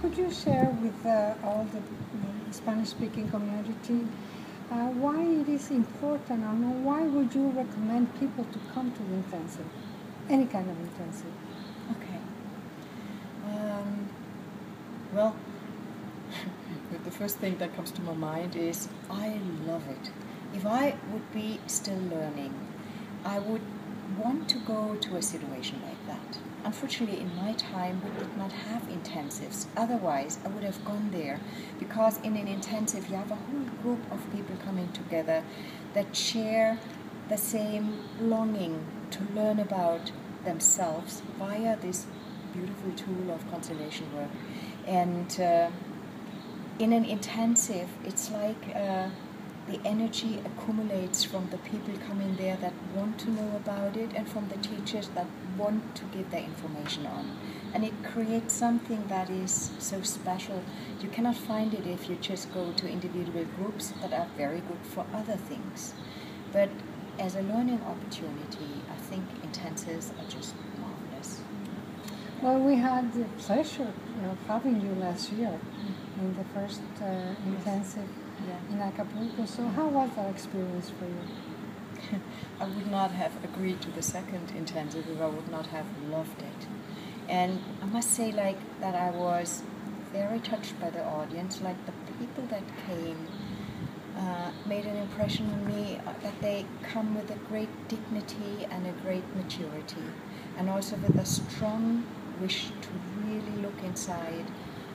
could you share with all the Spanish-speaking community why it is important, or why would you recommend people to come to the intensive, any kind of intensive? Okay. Well, the first thing that comes to my mind is I love it. If I would be still learning, I would want to go to a situation like that. Unfortunately, in my time, we did not have intensives. Otherwise, I would have gone there, because in an intensive, you have a whole group of people coming together that share the same longing to learn about themselves via this beautiful tool of constellation work. And in an intensive, it's like the energy accumulates from the people coming there that want to know about it, and from the teachers that want to give their information on. And it creates something that is so special. You cannot find it if you just go to individual groups that are very good for other things. But as a learning opportunity, I think intensives are just marvelous. Well, we had the pleasure of having you last year in the first intensive in Acapulco. So how was that experience for you? I would not have agreed to the second intensive if I would not have loved it. And I must say, that I was very touched by the audience. Like, the people that came made an impression on me, that they come with a great dignity and a great maturity, and also with a strong wish to really look inside,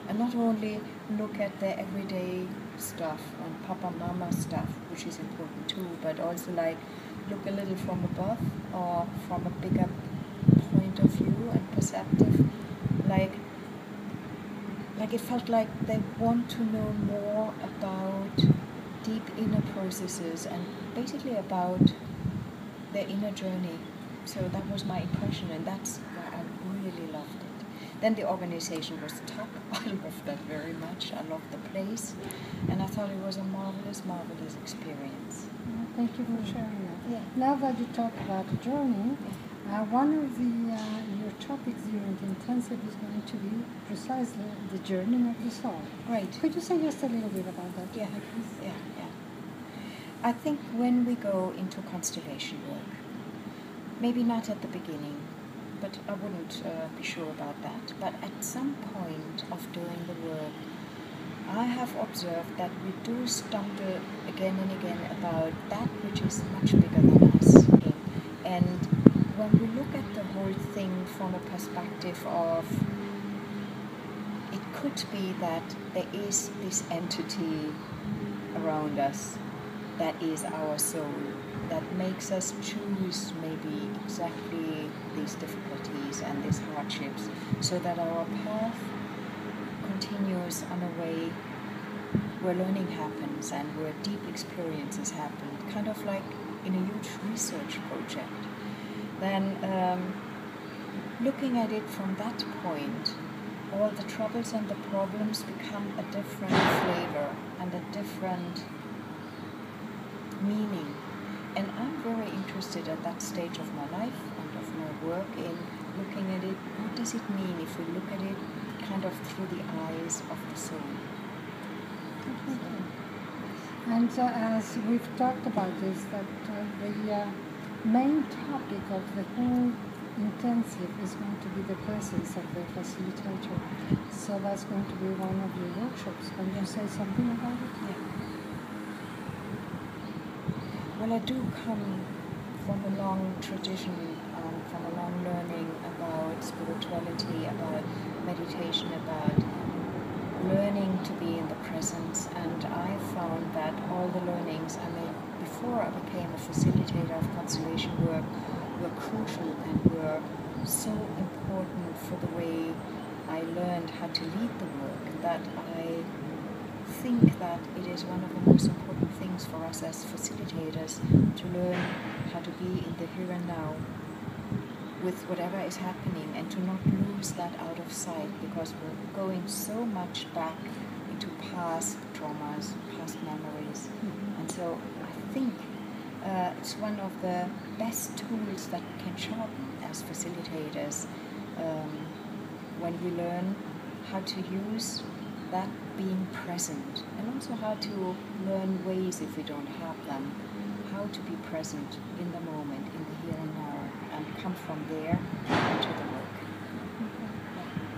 and not only look at the everyday stuff and papa mama stuff, which is important too, but also look a little from above, or from a bigger point of view and perceptive. Like it felt like they want to know more about deep inner processes, and basically about their inner journey. So that was my impression, and that's why I really loved it. Then the organization was top. I loved that very much. I loved the place, and I thought it was a marvelous, marvelous experience. Thank you for sharing that. Yeah. Now that you talk about the journey, one of your topics during the intensive is going to be precisely the journey of the soul. Right. Could you say just a little bit about that? Yeah. I think when we go into constellation work, maybe not at the beginning, but I wouldn't be sure about that, but at some point of doing the work, I have observed that we do stumble again and again about that which is much bigger than us. And when we look at the whole thing from a perspective of, it could be that there is this entity around us that is our soul, that makes us choose maybe exactly these difficulties and these hardships, so that our path continues on a way where learning happens and where deep experiences happen, kind of like in a huge research project. Then looking at it from that point, all the troubles and the problems become a different flavor and a different meaning. And I'm very interested at that stage of my life and of my work in looking at it. What does it mean if we look at it kind of through the eyes of the soul? And as we've talked about this, that the main topic of the whole intensive is going to be the presence of the facilitator. So that's going to be one of your workshops. Can you say something about it? Yeah. Well, I do come from a long tradition, from a long learning about spirituality, about meditation, about learning to be in the presence, and I found that all the learnings I made before I became a facilitator of constellation work were crucial and were so important for the way I learned how to lead the work, that I think that it is one of the most important things for us as facilitators to learn how to be in the here and now with whatever is happening, and to not lose that out of sight, because we're going so much back into past traumas, past memories. And so I think it's one of the best tools that we can sharpen as facilitators when we learn how to use that being present, and also how to learn ways, if we don't have them, how to be present in the moment, in the here and now, and come from there into the work. Okay.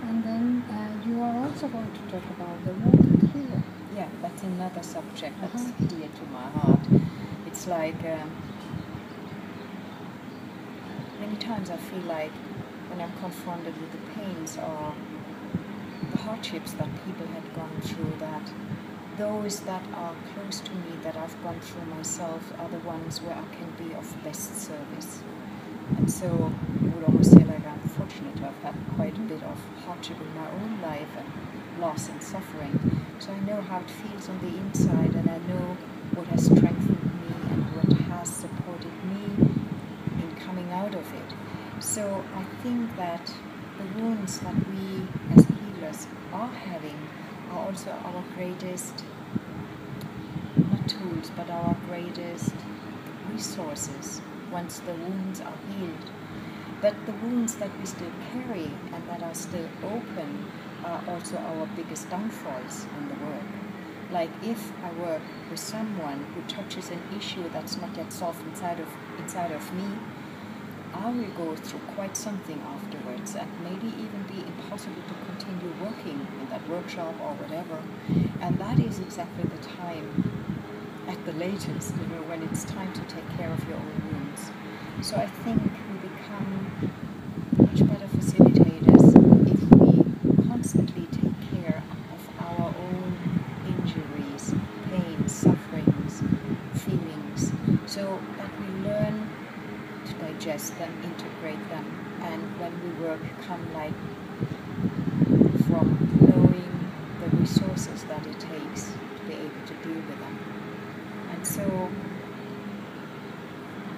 And then you are also going to talk about the wounded healer. Yeah, that's another subject that's dear to my heart. It's like many times I feel like when I'm confronted with the pains or the hardships that people had gone through, that those that are close to me, that I've gone through myself, are the ones where I can be of best service. And so I would almost say, like, I'm fortunate to have had quite a bit of hardship in my own life and loss and suffering. So I know how it feels on the inside, and I know what has strengthened me and what has supported me in coming out of it. So I think that the wounds that we as healers are having are also our greatest, not tools, but our greatest resources once the wounds are healed. But the wounds that we still carry and that are still open are also our biggest downfalls in the work. Like, if I work with someone who touches an issue that's not yet solved inside of me, I will go through quite something afterwards, and maybe even be impossible to continue working in that workshop or whatever. And that is exactly the time, at the latest, when it's time to take care of your own wounds. So I think we become much better facilitators if we constantly take care of our own injuries, pains, sufferings, feelings, so that we learn to digest them, integrate them, and when we work, come like from knowing the resources that it takes to be able to deal with them. And so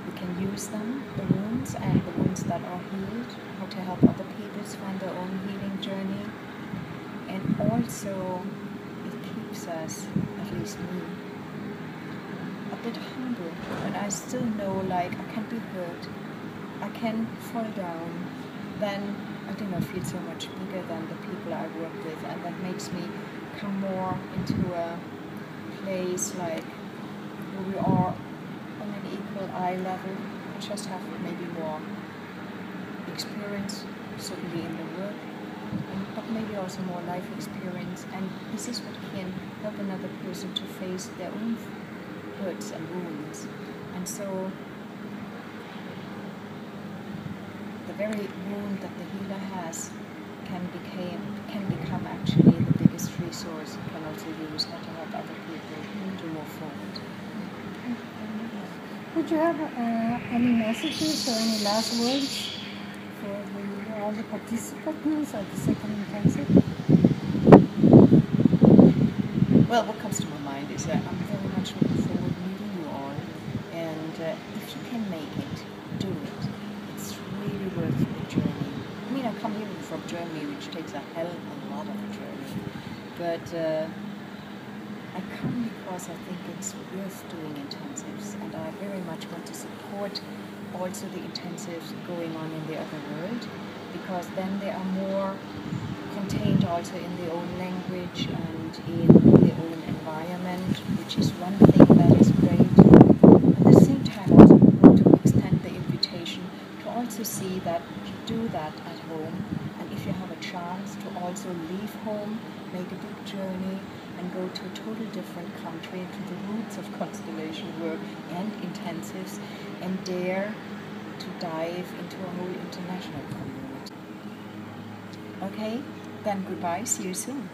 we can use them, the wounds and the wounds that are healed, how to help other people find their own healing journey. And also it keeps us, at least me, a bit humble, and I still know, like, I can be hurt, I can fall down, then I do not feel so much bigger than the people I work with, and that makes me come more into a place like where we are on an equal eye level, just have maybe more experience, certainly in the work, but maybe also more life experience, and this is what can help another person to face their own hurts and wounds. And so the very wound that the healer has can become actually the biggest resource you can also use how to help other people to move forward. Would you have any messages or any last words for all the participants at the second intensive? Well, what comes to my mind is that I'm very much looking forward to meeting you all, and if you can make it, do it. It's really worth the journey. I mean, I come here from Germany, which takes a hell of a lot of journey, but I come because I think it's worth doing intensives, and I very much want to support also the intensives going on in the other world, because then they are more contained also in their own language and in their own environment, which is one thing that is great. At the same time, I also want to extend the invitation to also see that you do that at home, and if you have a chance to also leave home, make a big journey, and go to a totally different country, to the roots of constellation work and intensives, and dare to dive into a whole international community. Okay, then goodbye, see you soon.